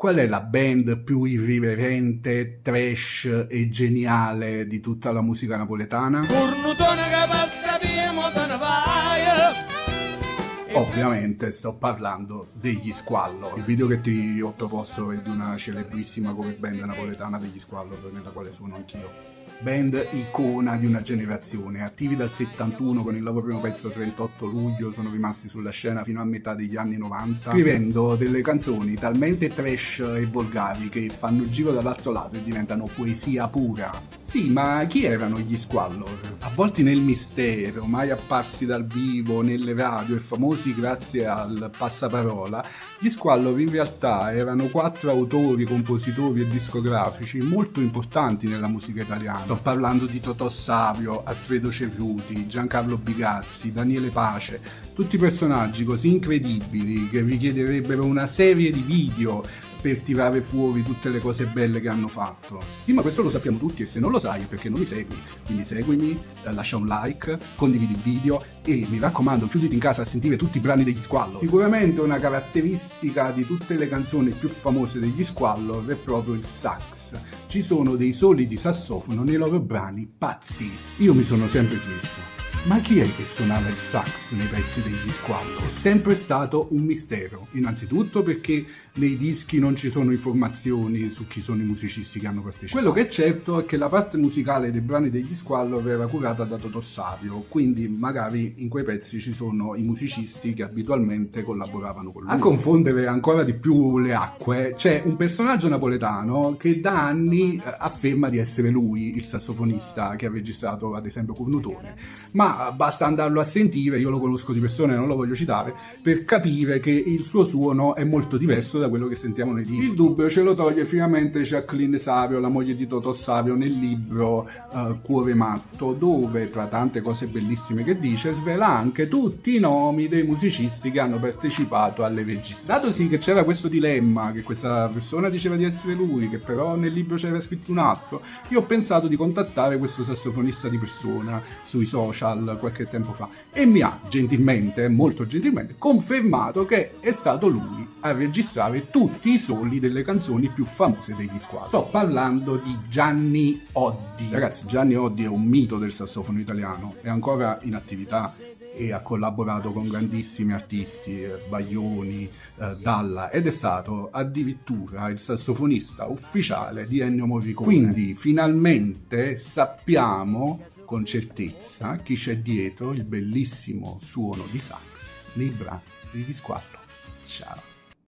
qual è la band più irriverente, trash e geniale di tutta la musica napoletana? Ovviamente sto parlando degli Squallor. Il video che ti ho proposto è di una celebrissima cover band napoletana degli Squallor, nella quale suono anch'io. Band icona di una generazione, attivi dal 71 con il loro primo pezzo 38 luglio, sono rimasti sulla scena fino a metà degli anni 90, scrivendo delle canzoni talmente trash e volgari che fanno il giro dall'altro lato e diventano poesia pura. Sì, ma chi erano gli Squallor? Avvolti nel mistero, mai apparsi dal vivo, nelle radio e famosi grazie al passaparola, gli Squallor in realtà erano 4 autori, compositori e discografici molto importanti nella musica italiana. Sto parlando di Totò Savio, Alfredo Cerruti, Giancarlo Bigazzi, Daniele Pace, tutti personaggi così incredibili che richiederebbero una serie di video per tirare fuori tutte le cose belle che hanno fatto. Sì, ma questo lo sappiamo tutti e se non lo sai è perché non mi segui. Quindi seguimi, lascia un like, condividi il video e mi raccomando chiuditi in casa a sentire tutti i brani degli Squallor. Sicuramente una caratteristica di tutte le canzoni più famose degli Squallor è proprio il sax. Ci sono dei soli di sassofono nei loro brani pazzeschi. Io mi sono sempre chiesto, ma chi è che suonava il sax nei pezzi degli Squallor? È sempre stato un mistero, innanzitutto perché nei dischi non ci sono informazioni su chi sono i musicisti che hanno partecipato. Quello che è certo è che la parte musicale dei brani degli Squallor era curata da Totò Savio, quindi magari in quei pezzi ci sono i musicisti che abitualmente collaboravano con lui. A confondere ancora di più le acque, c'è un personaggio napoletano che da anni afferma di essere lui, il sassofonista che ha registrato ad esempio Cornutone, ma basta andarlo a sentire, io lo conosco di persona e non lo voglio citare, per capire che il suo suono è molto diverso da quello che sentiamo nei dischi. Il dubbio ce lo toglie finalmente Jacqueline Savio, la moglie di Totò Savio, nel libro Cuore Matto, dove tra tante cose bellissime che dice svela anche tutti i nomi dei musicisti che hanno partecipato alle registrazioni. Datosi che c'era questo dilemma, che questa persona diceva di essere lui, che però nel libro c'era scritto un altro, io ho pensato di contattare questo sassofonista di persona sui social qualche tempo fa e mi ha gentilmente, molto gentilmente, confermato che è stato lui a registrare tutti i soli delle canzoni più famose degli Squallor. Sto parlando di Gianni Oddi. Ragazzi, Gianni Oddi è un mito del sassofono italiano, è ancora in attività e ha collaborato con grandissimi artisti, Baglioni, Dalla, ed è stato addirittura il sassofonista ufficiale di Ennio Morricone. Quindi finalmente sappiamo con certezza chi c'è dietro il bellissimo suono di sax nei brani degli Squallor. Ciao.